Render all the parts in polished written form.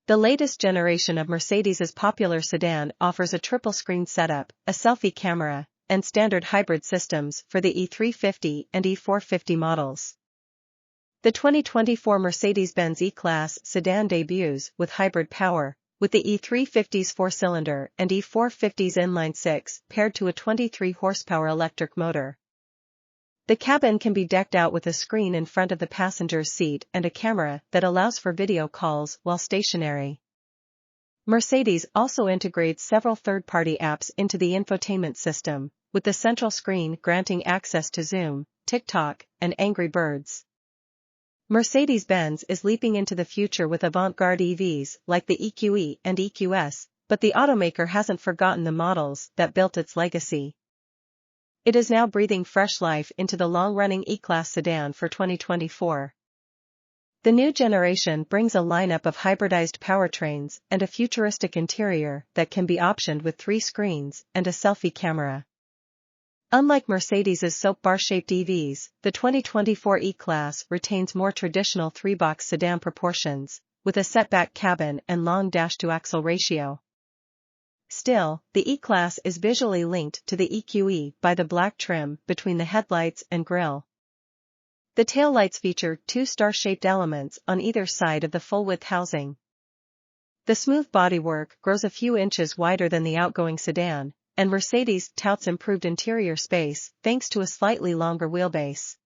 The latest generation of Mercedes' popular sedan offers a triple-screen setup, a selfie camera, and standard hybrid systems for the E350 and E450 models. The 2024 Mercedes-Benz E-Class sedan debuts with hybrid power, with the E350's 4-cylinder and E450's inline-6 paired to a 23-horsepower electric motor. The cabin can be decked out with a screen in front of the passenger's seat and a camera that allows for video calls while stationary. Mercedes also integrates several third-party apps into the infotainment system, with the central screen granting access to Zoom, TikTok, and Angry Birds. Mercedes-Benz is leaping into the future with avant-garde EVs like the EQE and EQS, but the automaker hasn't forgotten the models that built its legacy. It is now breathing fresh life into the long-running E-Class sedan for 2024. The new generation brings a lineup of hybridized powertrains and a futuristic interior that can be optioned with 3 screens and a selfie camera. Unlike Mercedes' soap bar-shaped EVs, the 2024 E-Class retains more traditional 3-box sedan proportions, with a setback cabin and long dash-to-axle ratio. Still, the E-Class is visually linked to the EQE by the black trim between the headlights and grille. The taillights feature 2 star-shaped elements on either side of the full-width housing. The smooth bodywork grows a few inches wider than the outgoing sedan, and Mercedes touts improved interior space thanks to a slightly longer wheelbase.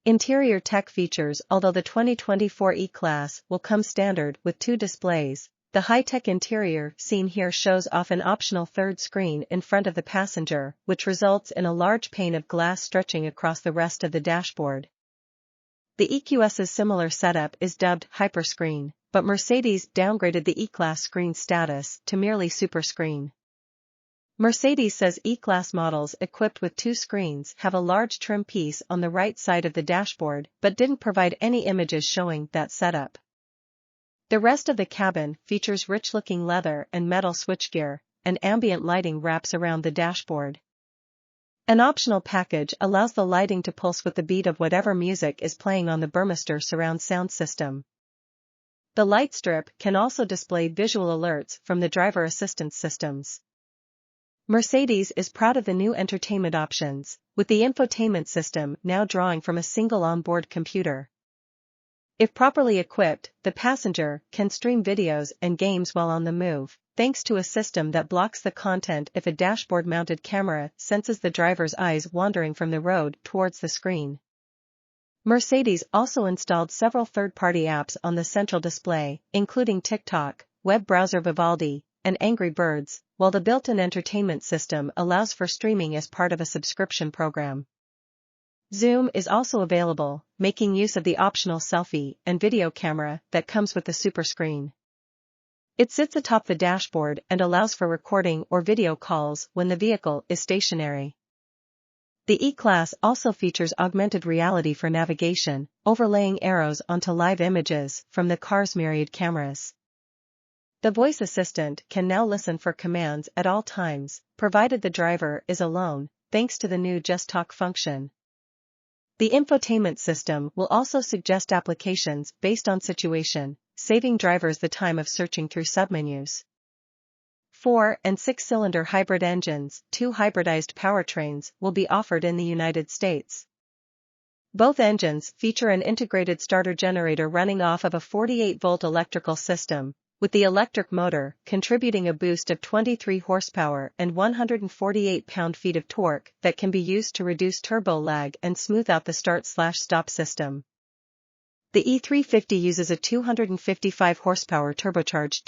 Interior tech features. Although the 2024 E-Class will come standard with 2 displays, the high-tech interior seen here shows off an optional third screen in front of the passenger, which results in a large pane of glass stretching across the rest of the dashboard. The EQS's similar setup is dubbed Hyperscreen, but Mercedes downgraded the E-Class screen status to merely Superscreen. Mercedes says E-Class models equipped with 2 screens have a large trim piece on the right side of the dashboard but didn't provide any images showing that setup. The rest of the cabin features rich-looking leather and metal switchgear, and ambient lighting wraps around the dashboard. An optional package allows the lighting to pulse with the beat of whatever music is playing on the Burmester surround sound system. The light strip can also display visual alerts from the driver assistance systems. Mercedes is proud of the new entertainment options, with the infotainment system now drawing from a single onboard computer. If properly equipped, the passenger can stream videos and games while on the move, thanks to a system that blocks the content if a dashboard-mounted camera senses the driver's eyes wandering from the road towards the screen. Mercedes also installed several third-party apps on the central display, including TikTok, web browser Vivaldi, and Angry Birds, while the built-in entertainment system allows for streaming as part of a subscription program. Zoom is also available, making use of the optional selfie and video camera that comes with the Superscreen. It sits atop the dashboard and allows for recording or video calls when the vehicle is stationary. The E-Class also features augmented reality for navigation, overlaying arrows onto live images from the car's myriad cameras. The voice assistant can now listen for commands at all times, provided the driver is alone, thanks to the new Just Talk function. The infotainment system will also suggest applications based on situation, saving drivers the time of searching through submenus. 4- and 6-cylinder hybrid engines, 2 hybridized powertrains will be offered in the United States. Both engines feature an integrated starter generator running off of a 48-volt electrical system, with the electric motor contributing a boost of 23 horsepower and 148 pound-feet of torque that can be used to reduce turbo lag and smooth out the start/stop system. The E350 uses a 255 horsepower turbocharged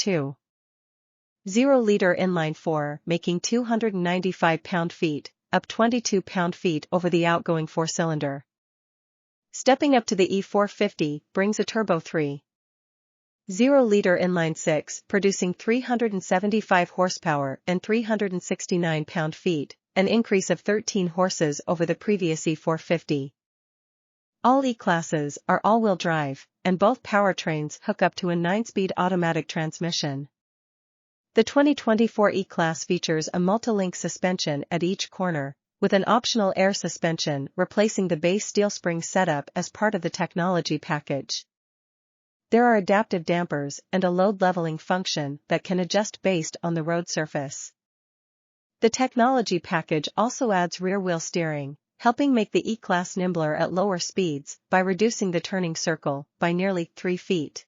2.0-liter inline-4, making 295 pound-feet, up 22 pound-feet over the outgoing 4-cylinder. Stepping up to the E450 brings a turbo 3.0-liter inline-6, producing 375 horsepower and 369 pound-feet, an increase of 13 horses over the previous E450. All E-Classes are all-wheel drive, and both powertrains hook up to a 9-speed automatic transmission. The 2024 E-Class features a multi-link suspension at each corner, with an optional air suspension replacing the base steel spring setup as part of the technology package. There are adaptive dampers and a load leveling function that can adjust based on the road surface. The technology package also adds rear-wheel steering, helping make the E-Class nimbler at lower speeds by reducing the turning circle by nearly 3 feet.